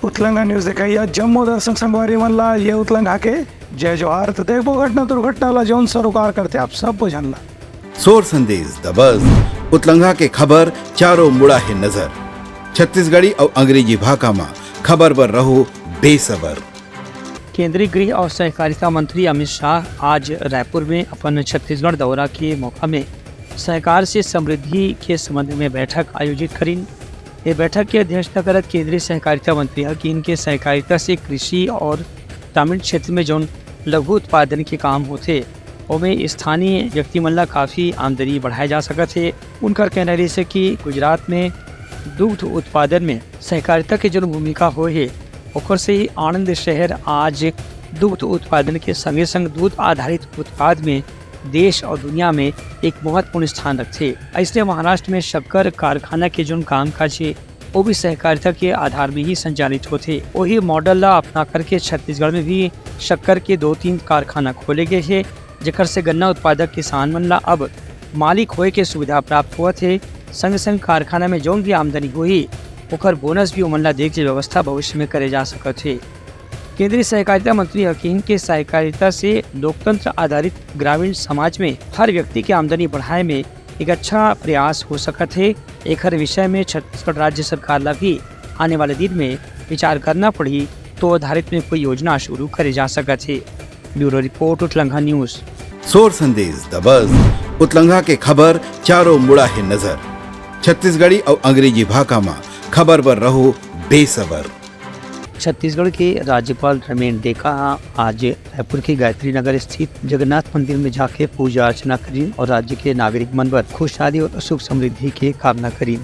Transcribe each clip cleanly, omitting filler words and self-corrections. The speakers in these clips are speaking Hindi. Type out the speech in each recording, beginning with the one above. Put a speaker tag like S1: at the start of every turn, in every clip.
S1: उतलंगा न्यूज देखा जम्मू दर्शक संगवारी मनला ये उतलंगा के जय जोहार। तो देखो घटना दुर्घटना जौन सरोकार करते आप सब जानला।
S2: सोर संदेश द बज़ उतलंगा के खबर चारों मुड़ा है नजर। छत्तीसगढ़ी और अंग्रेजी भाषा में खबर पर रहो बेसबर।
S3: केंद्रीय गृह और सहकारिता मंत्री अमित शाह आज रायपुर में अपन छत्तीसगढ़ दौरा के मौका में सहकार से समृद्धि के संबंध में बैठक आयोजित करीन। ये बैठक की अध्यक्षता करत केंद्रीय सहकारिता मंत्री कि इनके सहकारिता से कृषि और ग्रामीण क्षेत्र में जौन लघु उत्पादन के काम होते ओमें स्थानीय व्यक्ति मन ला काफ़ी आमदनी बढ़ाए जा सकत है। उनका कहना है कि गुजरात में दुग्ध उत्पादन में सहकारिता के जो भूमिका हो है ओकर से ही आनंद शहर आज दुग्ध उत्पादन के संगे संग दूध आधारित उत्पाद में देश और दुनिया में एक महत्वपूर्ण स्थान रखते। ऐसे महाराष्ट्र में शक्कर कारखाना के जो काम काज है वो भी सहकारिता के आधार में ही संचालित होते। वही मॉडल ला अपना करके छत्तीसगढ़ में भी शक्कर के 2-3 कारखाना खोले गए हैं, जेकर से गन्ना उत्पादक किसान मन ला अब मालिक होए के सुविधा प्राप्त हुआ थे। संग संग कारखाना में जौन भी आमदनी हुई ओकर बोनस भी उमन ला देख के व्यवस्था भविष्य में करे जा सकत है। केंद्रीय सहकारिता मंत्री हकीम के सहकारिता से लोकतंत्र आधारित ग्रामीण समाज में हर व्यक्ति की आमदनी बढ़ाए में एक अच्छा प्रयास हो सकत है। एक हर विषय में छत्तीसगढ़ राज्य सरकार ला भी आने वाले दिन में विचार करना पड़ी तो आधारित में कोई योजना शुरू करे जा सकत है। ब्यूरो रिपोर्ट उतलंगा न्यूज।
S2: सोर संदेश द बज़ उतलंगा के खबर चारों मुड़ा है नजर। छत्तीसगढ़ी और अंग्रेजी भाषा में खबर पर रहो बेसबर।
S3: छत्तीसगढ़ के राज्यपाल रमेन डेका आज रायपुर के गायत्री नगर स्थित जगन्नाथ मंदिर में जाके पूजा अर्चना करी और राज्य के नागरिक मन पर खुशहाली और सुख समृद्धि की कामना करी।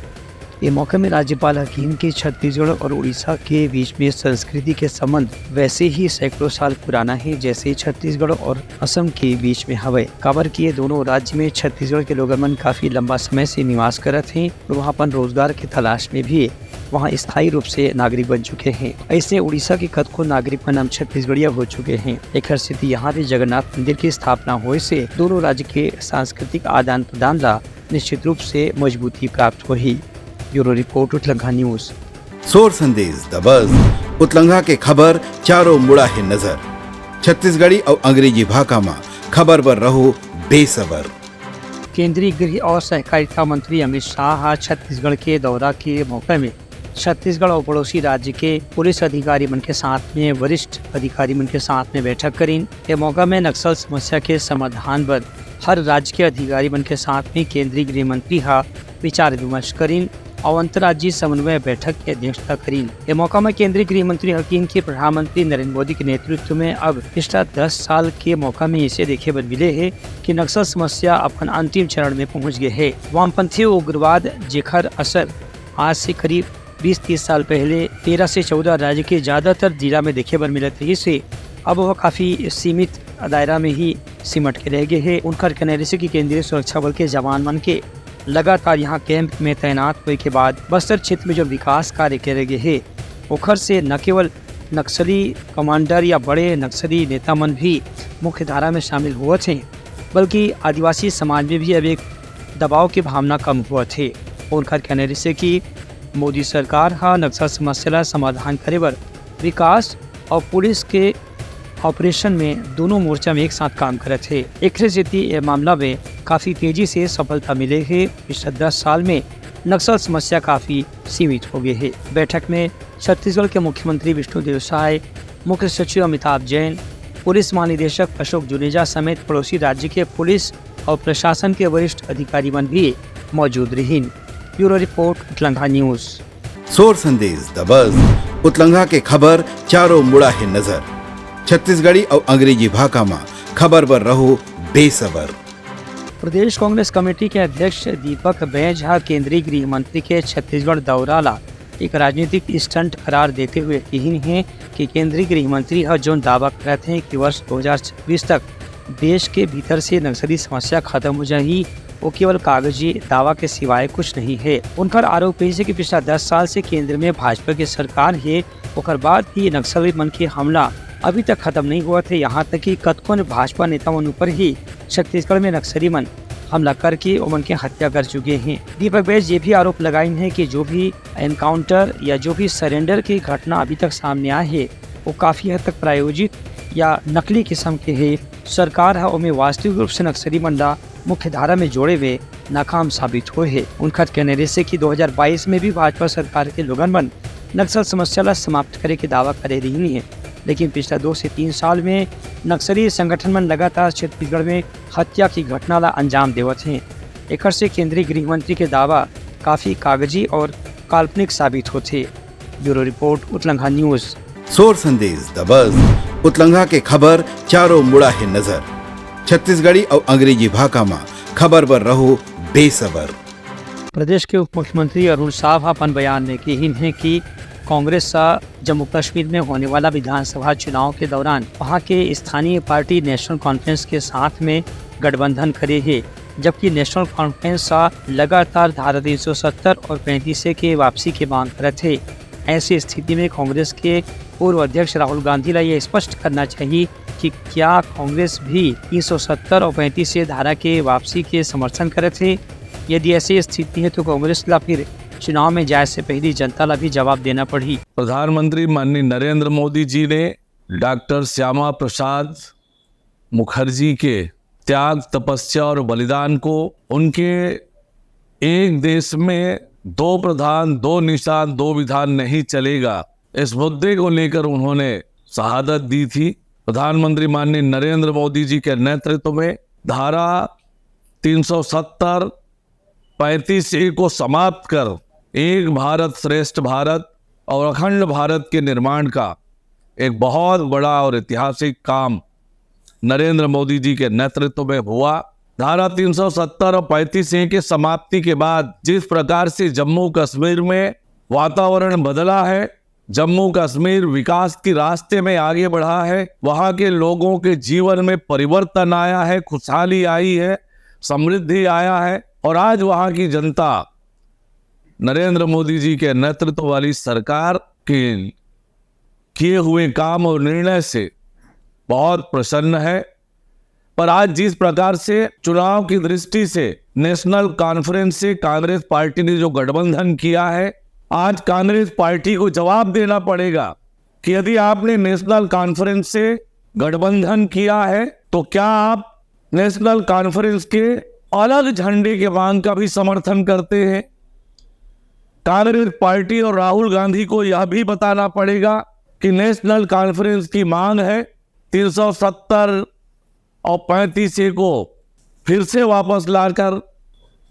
S3: ये मौके में राज्यपाल हकीम के छत्तीसगढ़ और उड़ीसा के बीच में संस्कृति के संबंध वैसे ही सैकड़ों साल पुराना है जैसे छत्तीसगढ़ और असम के बीच में हवे। काबर की ये दोनों राज्य में छत्तीसगढ़ के लोग मन काफी लंबा समय से निवास करत हैं और वहाँ अपन रोजगार की तलाश में भी वहाँ स्थायी रूप से नागरिक बन चुके हैं। ऐसे उड़ीसा के कतको नागरिक का नाम छत्तीसगढ़िया हो चुके हैं। एक स्थिति यहाँ भी जगन्नाथ मंदिर की स्थापना होने से दोनों राज्य के सांस्कृतिक आदान प्रदान ला निश्चित रूप से मजबूती प्राप्त हुई। ब्यूरो रिपोर्ट उतलंगा न्यूज।
S2: सोर संदेश द बज़ उतलंगा के खबर चारों मुड़ा है नजर। छत्तीसगढ़ी और अंग्रेजी भाषा में खबर पर रहो बेसबर।
S3: केंद्रीय गृह और सहकारिता मंत्री अमित शाह छत्तीसगढ़ के दौरा के मौके में छत्तीसगढ़ और पड़ोसी राज्य के पुलिस अधिकारी मन के साथ में वरिष्ठ अधिकारी मन के साथ में बैठक करीन। के मौका में नक्सल समस्या के समाधान पर हर राज्य के अधिकारी मन के साथ में केंद्रीय गृह मंत्री विचार विमर्श करीन और अंतर्राज्यीय समन्वय बैठक की अध्यक्षता करीन। ये मौका में केंद्रीय गृह मंत्री हकीम के प्रधानमंत्री नरेंद्र मोदी के नेतृत्व में अब पिछला 10 साल के मौका में इसे देखे बद मिले है कि नक्सल समस्या अपन अंतिम चरण में पहुंच गए है। वामपंथी उग्रवाद जेकर असर आज से करीब 20-30 साल पहले 13 से 14 राज्य के ज्यादातर जिला में देखे बद मिलत रही से अब वह काफी सीमित दायरा में ही सिमट के रह गए है। उनका कहना है कि केंद्रीय सुरक्षा बल के जवान मन के लगातार यहाँ कैंप में तैनात हुए के बाद बस्तर क्षेत्र में जो विकास कार्य करे गए है ओखर से न केवल नक्सली कमांडर या बड़े नक्सली नेता मन भी मुख्य धारा में शामिल हुए थे बल्कि आदिवासी समाज में भी अब एक दबाव की भावना कम हुआ थे। उनका कहना है कि मोदी सरकार नक्सल समस्या समाधान करे बर विकास और पुलिस के ऑपरेशन में दोनों मोर्चा में एक साथ काम करत है। एक स्थिति मामला में काफी तेजी से सफलता मिले है। पिछले 10 साल में नक्सल समस्या काफी सीमित हो गई है। बैठक में छत्तीसगढ़ के मुख्यमंत्री विष्णुदेव साय, मुख्य सचिव अमिताभ जैन, पुलिस महानिदेशक अशोक जुनेजा समेत पड़ोसी राज्य के पुलिस और प्रशासन के वरिष्ठ अधिकारी मन भी मौजूद रही। ब्यूरो रिपोर्ट उतलंगा न्यूज।
S2: सोर संदेश द बज़ उतलंगा के खबर चारों मुड़ा है नजर। छत्तीसगढ़ी और अंग्रेजी भाषा में खबर पर रहो बेसबर।
S3: प्रदेश कांग्रेस कमेटी के अध्यक्ष दीपक बैज केंद्रीय गृह मंत्री के छत्तीसगढ़ दौरा ला एक राजनीतिक स्टंट करार देते हुए यही है कि केंद्रीय गृह मंत्री जो दावा करते हैं कि वर्ष 2026 तक देश के भीतर से नक्सली समस्या खत्म हो जाएगी वो केवल कागजी दावा के सिवाय कुछ नहीं है। उनका आरोप है कि पिछला 10 साल से केंद्र में भाजपा की सरकार है और बाद ही नक्सली मन के हमला अभी तक खत्म नहीं हुआ थे। यहाँ तक कि कतको भाजपा नेता मन ऊपर ही छत्तीसगढ़ में नक्सली मन हमला करके उनकी हत्या कर चुके हैं। दीपक बैज ये भी आरोप लगाए हैं कि जो भी एनकाउंटर या जो भी सरेंडर की घटना अभी तक सामने आई है वो काफ़ी हद तक प्रायोजित या नकली किस्म के है। सरकार है उनमें वास्तविक रूप से नक्सली मंडा मुख्य धारा में जोड़े हुए नाकाम साबित हुए है। उनका कहने से कि 2022 में भी भाजपा सरकार के लोगन मन नक्सल समस्या ला समाप्त करे के दावा करे रही है, लेकिन पिछले 2 से 3 साल में नक्सली संगठन मन लगातार छत्तीसगढ़ में हत्या की घटना ला अंजाम देवत हैं। एक से केंद्रीय गृह मंत्री के दावा काफ़ी कागजी और काल्पनिक साबित होते। ब्यूरो रिपोर्ट उत्तलंघा न्यूज़।
S2: सोर संदेश द बज़ उतलंघा के खबर चारों मुड़ा है नजर। छत्तीसगढ़ी और अंग्रेजी भाषा में खबर पर रहो बेसबर।
S3: प्रदेश के उप मुख्यमंत्री अरुण साव अपन बयान में कही है कि कांग्रेस जम्मू कश्मीर में होने वाला विधानसभा चुनाव के दौरान वहां के स्थानीय पार्टी नेशनल कॉन्फ्रेंस के साथ में गठबंधन करे है, जबकि नेशनल कॉन्फ्रेंस लगातार धारा 370 और 35 के वापसी की मांग करे थे। ऐसी स्थिति में कांग्रेस के पूर्व अध्यक्ष राहुल गांधी ने यह स्पष्ट करना चाहिए कि क्या कांग्रेस भी 370 और 35 धारा के वापसी के समर्थन करे थे। यदि ऐसी स्थिति है तो कांग्रेस ला फिर चुनाव में जाए से पहले जनता ला भी जवाब देना पड़ी।
S4: प्रधानमंत्री माननीय नरेंद्र मोदी जी ने डॉक्टर श्यामा प्रसाद मुखर्जी के त्याग, तपस्या और बलिदान को उनके एक देश में 2 प्रधान 2 निशान 2 विधान नहीं चलेगा इस मुद्दे को लेकर उन्होंने शहादत दी थी। प्रधानमंत्री माननीय नरेंद्र मोदी जी के नेतृत्व में धारा 370 35A को समाप्त कर एक भारत श्रेष्ठ भारत और अखंड भारत के निर्माण का एक बहुत बड़ा और ऐतिहासिक काम नरेंद्र मोदी जी के नेतृत्व में हुआ। धारा 370 और 35A के समाप्ति के बाद जिस प्रकार से जम्मू कश्मीर में वातावरण बदला है, जम्मू कश्मीर विकास के रास्ते में आगे बढ़ा है, वहाँ के लोगों के जीवन में परिवर्तन आया है, खुशहाली आई है, समृद्धि आया है और आज वहाँ की जनता नरेंद्र मोदी जी के नेतृत्व वाली सरकार के किए हुए काम और निर्णय से बहुत प्रसन्न है। पर आज जिस प्रकार से चुनाव की दृष्टि से नेशनल कॉन्फ्रेंस से कांग्रेस पार्टी ने जो गठबंधन किया है, आज कांग्रेस पार्टी को जवाब देना पड़ेगा कि यदि आपने नेशनल कॉन्फ्रेंस से गठबंधन किया है तो क्या आप नेशनल कॉन्फ्रेंस के अलग झंडे के मांग का भी समर्थन करते हैं। कांग्रेस पार्टी और राहुल गांधी को यह भी बताना पड़ेगा कि नेशनल कॉन्फ्रेंस की मांग है 370 और 35A को फिर से वापस लाकर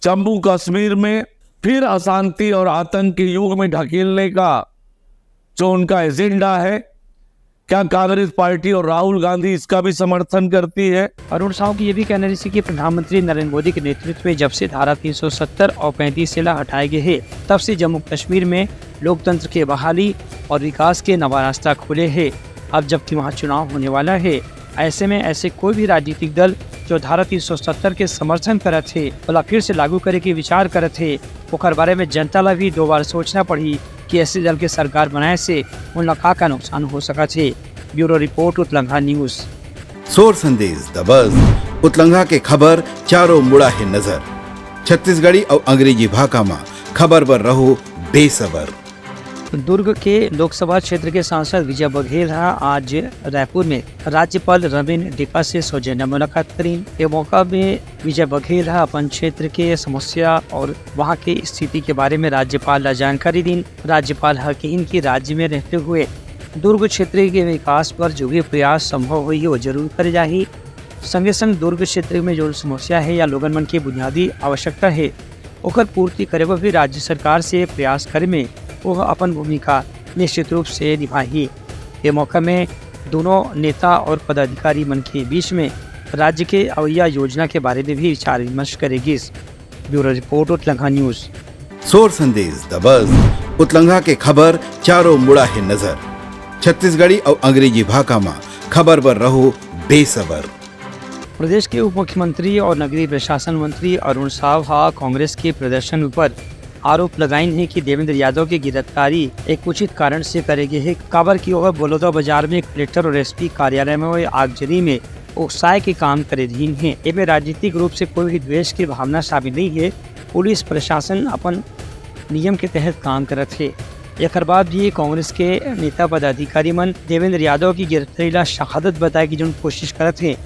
S4: जम्मू कश्मीर में फिर अशांति और आतंक के युग में ढकेलने का जो उनका एजेंडा है, क्या कांग्रेस पार्टी और राहुल गांधी इसका भी समर्थन करती है।
S3: अरुण साव की ये भी कहना है कि प्रधानमंत्री नरेंद्र मोदी के नेतृत्व में जब से धारा 370 और 35 हटाए गए हैं, तब से जम्मू कश्मीर में लोकतंत्र के बहाली और विकास के नवा रास्ता खुले हैं। अब जबकि वहाँ चुनाव होने वाला है, ऐसे में ऐसे कोई भी राजनीतिक दल जो धारा 370 के समर्थन करे थे भला फिर से लागू करे के विचार करे थे, ओकर बारे में जनता ला भी 2 बार सोचना पड़ी कि ऐसे दल के सरकार बनाए से उन का नुकसान हो सका थे। ब्यूरो रिपोर्ट उत्तलंघा न्यूज़।
S2: सोर संदेश द बज़ उतलंघा के खबर चारों मुड़ा है नजर। छत्तीसगढ़ी और अंग्रेजी भाषा में खबर पर रहो बेसबर।
S3: दुर्ग के लोकसभा क्षेत्र के सांसद विजय बघेल आज रायपुर में राज्यपाल रवीन डिका से सौजन्य मुलाकात करी। ये मौका में विजय बघेल अपन क्षेत्र के समस्या और वहां की स्थिति के बारे में राज्यपाल ला जानकारी दी। राज्यपाल हकीन की राज्य में रहते हुए दुर्ग क्षेत्र के विकास पर जो भी प्रयास संभव हुई है वो जरूर करे जाही। संगे संग दुर्ग क्षेत्र में जो समस्या है या लोगन मन की बुनियादी आवश्यकता है ओकर पूर्ति करे भी राज्य सरकार से प्रयास करे में वो अपन भूमिका निश्चित रूप से निभाही। ये मौका में दोनों नेता और पदाधिकारी मन के बीच में राज्य के अवैया योजना के बारे में भी विचार विमर्श करेगी। ब्यूरो रिपोर्ट उत्तलंघा न्यूज़।
S2: सोर संदेश द बज़ उतलंघा के खबर चारों मुड़ा है नजर। छत्तीसगढ़ी और अंग्रेजी भाषा में खबर पर रहो बेसबर।
S3: प्रदेश के उप मुख्यमंत्री और नगरीय प्रशासन मंत्री अरुण साव कांग्रेस के प्रदर्शन पर आरोप लगाए हैं कि देवेंद्र यादव की गिरफ्तारी एक उचित कारण से करेगी है। काबर की ओर बलौदा बाजार में कलेक्टर और एसपी कार्यालय में हुए आगजनी में उकसाए के काम करे रही हैं। एमे राजनीतिक रूप से कोई भी द्वेष की भावना शामिल नहीं है। पुलिस प्रशासन अपन नियम के तहत काम करत है। एक बाद भी कांग्रेस के नेता पदाधिकारी मन देवेंद्र यादव की गिरफ्तारी ला शहादत बताए की जो कोशिश करत है।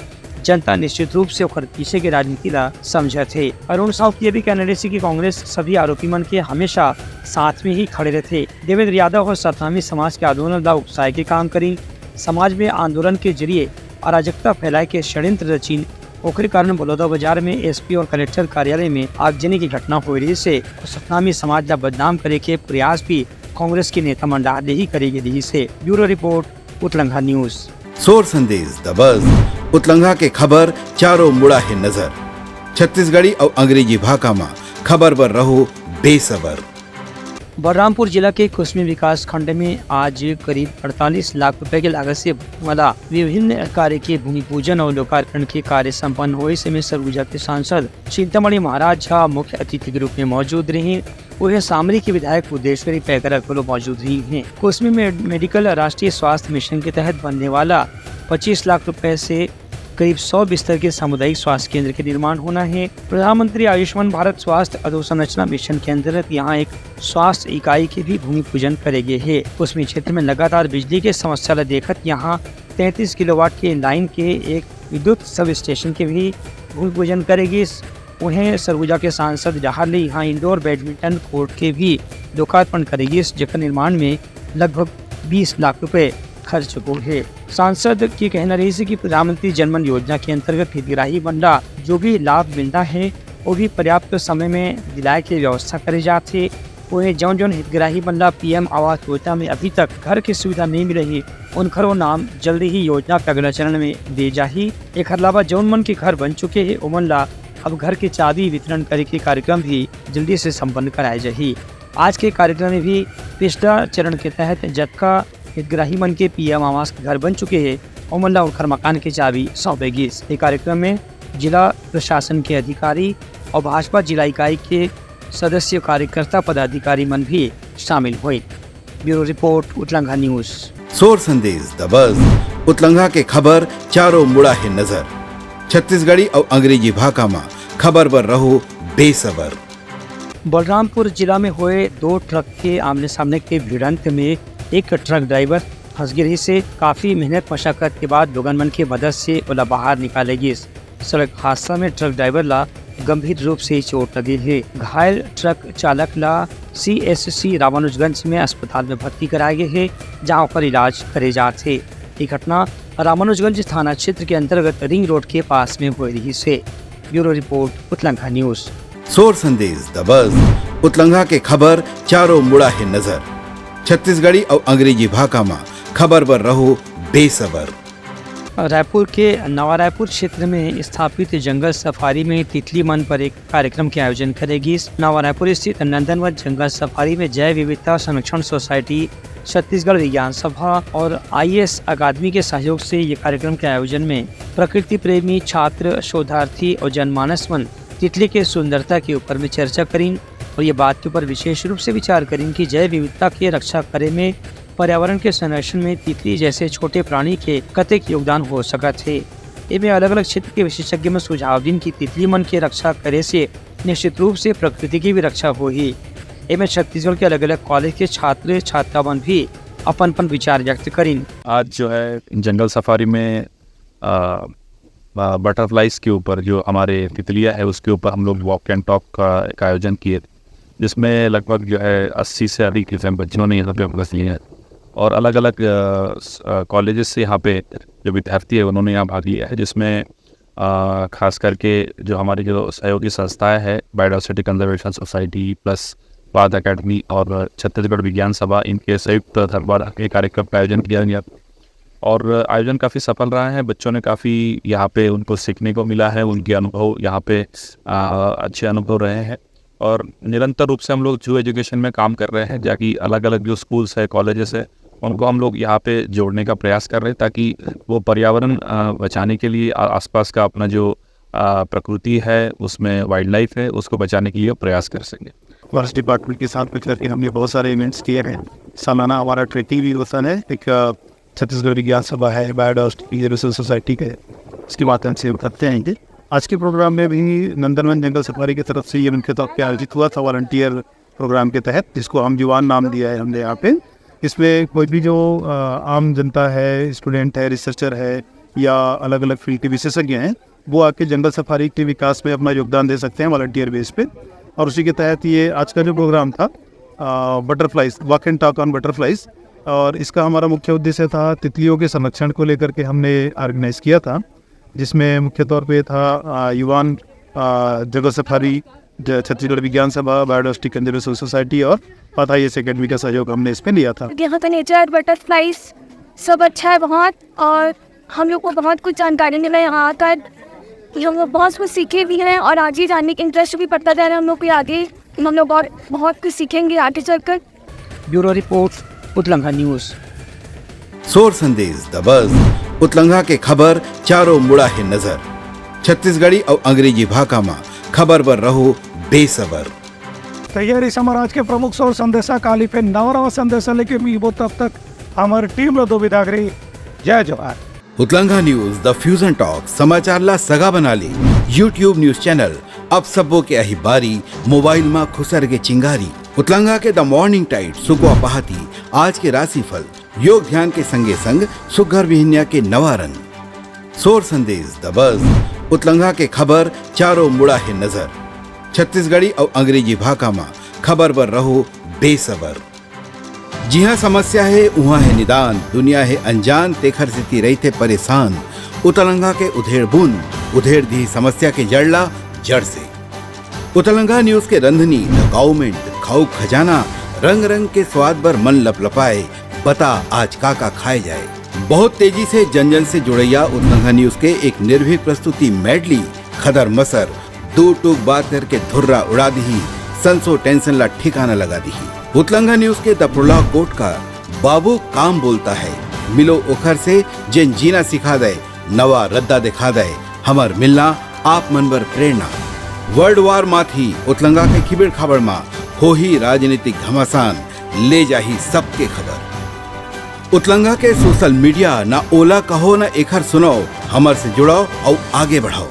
S3: जनता निश्चित रूप से ओकर पीछे के राजनीति ला समझत है। अरुण साहु की भी कहना रही कि कांग्रेस सभी आरोपी मन के हमेशा साथ में ही खड़े रहते। देवेंद्र यादव और सतनामी समाज के आंदोलन ला उकसाए के काम करी, समाज में आंदोलन के जरिए अराजकता फैलाए के षड्यंत्र रचीन। ओकरे कारण बलौदा बाजार में एसपी और कलेक्टर कार्यालय में आगजनी की घटना हो रही से सतनामी समाज ला बदनाम करे के प्रयास भी कांग्रेस के नेता मंडल ही करेगी रही से। ब्यूरो रिपोर्ट उतलंघा न्यूज।
S2: सोर संदेश द बज़ उतलंघा के खबर चारों मुड़ा है नजर। छत्तीसगढ़ी और अंग्रेजी भाषा में खबर पर रहो बेसबर।
S3: बलरामपुर जिला के कुसमी विकास खंड में आज करीब 48 लाख रुपए की लागत से वाला विभिन्न कार्य के भूमि पूजन और लोकार्पण के कार्य संपन्न हुए। इसमें सरगुजा के सांसद चिंतामणि महाराज झा मुख्य अतिथि के रूप में मौजूद रहे। वह सामरी के विधायक उद्देश्वरी पैकर को मौजूद रही हैं। कुसमी में मेडिकल राष्ट्रीय स्वास्थ्य मिशन के तहत बनने वाला 25 लाख रुपए से करीब 100 बिस्तर के सामुदायिक स्वास्थ्य केंद्र के निर्माण होना है। प्रधानमंत्री आयुष्मान भारत स्वास्थ्य अधोसंरचना मिशन के अंतर्गत यहाँ एक स्वास्थ्य इकाई के भी भूमि पूजन करेंगे है। उसमें क्षेत्र में लगातार बिजली के समस्या ला देखत यहाँ 33 किलोवाट के लाइन के एक विद्युत सब स्टेशन के भी भूमि पूजन करेगी। उन्हें सरगुजा के सांसद जहां यहाँ इंडोर बैडमिंटन कोर्ट के भी लोकार्पण करेगी, जिसके निर्माण में लगभग 20 लाख रुपए खर्च हो है। सांसद की कहना रही है कि प्रधानमंत्री जनमन योजना के अंतर्गत हितग्राही बंदा जो भी लाभ मिलता है वो भी पर्याप्त समय में दिलाए की व्यवस्था करे जाते। उन्हें जौन जौन हितग्राही बंदा पीएम आवास योजना में अभी तक घर की सुविधा नहीं मिल रही, उनखरो नाम जल्दी ही योजना के अगला चरण में दे जाही। एक अलावा जौन मन के घर बन चुके हैं उमन ला अब घर के चाबी वितरण करे के कार्यक्रम भी जल्दी से संपन्न कराए जाही। आज के कार्यक्रम में भी पिछला चरण के तहत जतका हितग्राही मन के पीएम आवास के घर बन चुके हैं उमन ला उनकर मकान की चाबी सौंपेगी। इस कार्यक्रम में जिला प्रशासन के अधिकारी और भाजपा जिला इकाई के सदस्य कार्यकर्ता पदाधिकारी मन भी शामिल हुए। ब्यूरो रिपोर्ट उतलंघा न्यूज।
S2: सोर संदेश द बज़ उतलंघा के खबर चारों मुड़ा है नजर। छत्तीसगढ़ी और अंग्रेजी भाषा में खबर पर रहो बेसबर।
S3: बलरामपुर जिला में हुए 2 ट्रक के आमने सामने के भिड़ंत में एक ट्रक ड्राइवर फंस गिरी से काफी मेहनत मशक्कत के बाद लोगन मन की मदद से ओला बाहर निकालेगी। सड़क हादसा में ट्रक ड्राइवर ला गंभीर रूप से चोट लगी है। घायल ट्रक चालक ला CSC रामानुजगंज में अस्पताल में भर्ती कराए गए है, जहाँ पर इलाज करे जाते। ये घटना रामानुजगंज थाना क्षेत्र के अंतर्गत रिंग रोड के पास में हो रही से। ब्यूरो रिपोर्ट उतलंघा न्यूज।
S2: सोर संदेश द बज़ उतलंघा के खबर चारों मुड़ा है नजर। छत्तीसगढ़ी और अंग्रेजी भाषा में खबर पर रहो बेसबर।
S3: रायपुर के नवा रायपुर क्षेत्र में स्थापित जंगल सफारी में तितली मन पर एक कार्यक्रम के आयोजन करेगी। नवा रायपुर स्थित नंदनवन जंगल सफारी में जैव विविधता संरक्षण सोसाइटी, छत्तीसगढ़ विज्ञान सभा और IAS अकादमी के सहयोग से ये कार्यक्रम के आयोजन में प्रकृति प्रेमी छात्र, शोधार्थी और जनमानस मन तितली के सुंदरता के ऊपर में चर्चा करीन और ये बात के ऊपर विशेष रूप से विचार करें कि जैव विविधता की रक्षा करे में पर्यावरण के संरक्षण में तितली जैसे छोटे प्राणी के कतेक योगदान हो सकत है। इनमें अलग अलग क्षेत्र के विशेषज्ञ में सुझाव दिन की तितली मन की रक्षा करे से निश्चित रूप से प्रकृति की भी रक्षा होगी। इनमें छत्तीसगढ़ के अलग अलग कॉलेज के छात्र छात्रावन भी अपन विचार व्यक्त करीन।
S5: आज जो है जंगल सफारी में बटरफ्लाइज के ऊपर जो हमारे तितलियाँ है उसके ऊपर हम लोग वॉक एंड टॉक का एक आयोजन किए, जिसमें लगभग जो है 80 से अधिक बच्चों ने यहाँ पे भाग लिया है और अलग अलग कॉलेजेस से यहाँ पे जो विद्यार्थी है उन्होंने यहाँ भाग लिया है, जिसमें खास करके जो हमारी जो सहयोगी संस्थाएं है बायोडायवर्सिटी कंजर्वेशन सोसाइटी प्लस बाघ अकेडमी और छत्तीसगढ़ विज्ञान सभा, इनके संयुक्त द्वारा के कार्यक्रम का आयोजन किया गया और आयोजन काफ़ी सफल रहा है। बच्चों ने काफ़ी यहाँ पे उनको सीखने को मिला है, उनके अनुभव यहाँ पे अच्छे अनुभव रहे हैं और निरंतर रूप से हम लोग जू एजुकेशन में काम कर रहे हैं, जाकि अलग अलग जो स्कूल्स है कॉलेजेस है उनको हम लोग यहाँ पे जोड़ने का प्रयास कर रहे हैं ताकि वो पर्यावरण बचाने के लिए आसपास का अपना जो प्रकृति है उसमें वाइल्ड लाइफ है उसको बचाने के लिए प्रयास कर सकें।
S6: फॉरेस्ट डिपार्टमेंट के साथ मिलकर के हमने बहुत सारे इवेंट्स किए हैं। सालाना हमारा ट्रेनिंग भी होता है, एक छत्तीसगढ़ विज्ञान सभा है, बायोडायवर्सिटी कंजर्वेशन सोसाइटी के इसके माध्यम से करते हैं। आज के प्रोग्राम में भी नंदनवन जंगल सफारी की तरफ से ये उनके तौर पर आयोजित हुआ था वॉलंटियर प्रोग्राम के तहत, जिसको हम युवान नाम दिया है हमने यहाँ पे। इसमें कोई भी जो आम जनता है, स्टूडेंट है, रिसर्चर है या अलग अलग फील्ड के विशेषज्ञ हैं, वो आके जंगल सफारी के विकास में अपना योगदान दे सकते हैं वॉलंटियर बेस पे। और उसी के तहत ये आज का जो प्रोग्राम था butterflies, walk and talk on butterflies, और इसका हमारा मुख्य उद्देश्य था तितलियों के संरक्षण को लेकर के हमने ऑर्गेनाइज किया था, जिसमें मुख्य तौर पे था युवान जंगल सफारी, छत्तीसगढ़ विज्ञान सभा, बायोडायवर्सिटी कंजर्वेशन सोसाइटी और पाथाईएस एकेडमी का सहयोग हमने इसमें लिया था।
S7: यहाँ का नेचर, बटरफ्लाइज सब अच्छा है बहुत, और हम लोग को बहुत कुछ जानकारी मिला यहाँ आकर। हम लोग बहुत कुछ सीखे भी हैं और आगे जानने का इंटरेस्ट भी पड़ता जा रहा है हम लोग को आगे। हम लोग और बहुत कुछ सीखेंगे आगे चलकर।
S3: ब्यूरो रिपोर्ट, उतलंघा न्यूज़।
S2: सोर संदेश द बज़ उतलंघा के खबर चारों मुड़ा है नजर। छत्तीसगढ़ी और अंग्रेजी भाषा में खबर पर रहो बेसबर।
S1: तैयारी समाज के प्रमुख सोर संदेशा काली पे नवरवा संदेशा लेके मी वो तब तक हमारी टीम लो दो विदागरी। जय जवाहर।
S2: उतलंघा न्यूज द फ्यूजन टॉक समाचारला सगा बना ली। यूट्यूब न्यूज चैनल अब सबो के अही बारी मोबाइल में खुसर के चिंगारी। उतलंघा के द मॉर्निंग टाइड सुगवा पहाती आज के राशिफल योग ध्यान के संगे संग सुघर विहिन्या के नवा रंग। सोर संदेश द बज़ उतलंघा के खबर चारों मुड़ा है नजर। छत्तीसगढ़ी और अंग्रेजी भाषा में खबर पर रहो बेसबर। जी हाँ, समस्या है वहाँ है निदान, दुनिया है अनजान तेखर स्थिति रही थे परेशान। उतलंघा के उधेड़ बुन उधेड़ दी समस्या के जड़ला जड़ से। उतलंघा न्यूज के रंधनी द गवर्नमेंट खाऊ खजाना रंग रंग के स्वाद पर मन लपलपाए। बता आज काका खाए जाए। बहुत तेजी से जन जन से जुड़ैया उतलंघा न्यूज के एक निर्भीक प्रस्तुति मेडली खदर मसर दो टूक बात करके धुर्रा उड़ा दी, संसो टेंशन ला ठिकाना लगा दी। उतलंघा न्यूज के द प्रोलॉग कोट का बाबू काम बोलता है, मिलो ओखर से जिन जीना सिखा दे, नवा रद्दा दिखा दे, हमार मिलना आप मन बर प्रेरणा। वर्ल्ड वार माथी उतलंघा के खिबड़ खबर मा हो ही राजनीतिक घमासान ले जाही सबके खबर। उतलंघा के सोशल मीडिया ना ओला कहो ना एखर सुनाओ, हमर से जुड़ाओ और आगे बढ़ाओ।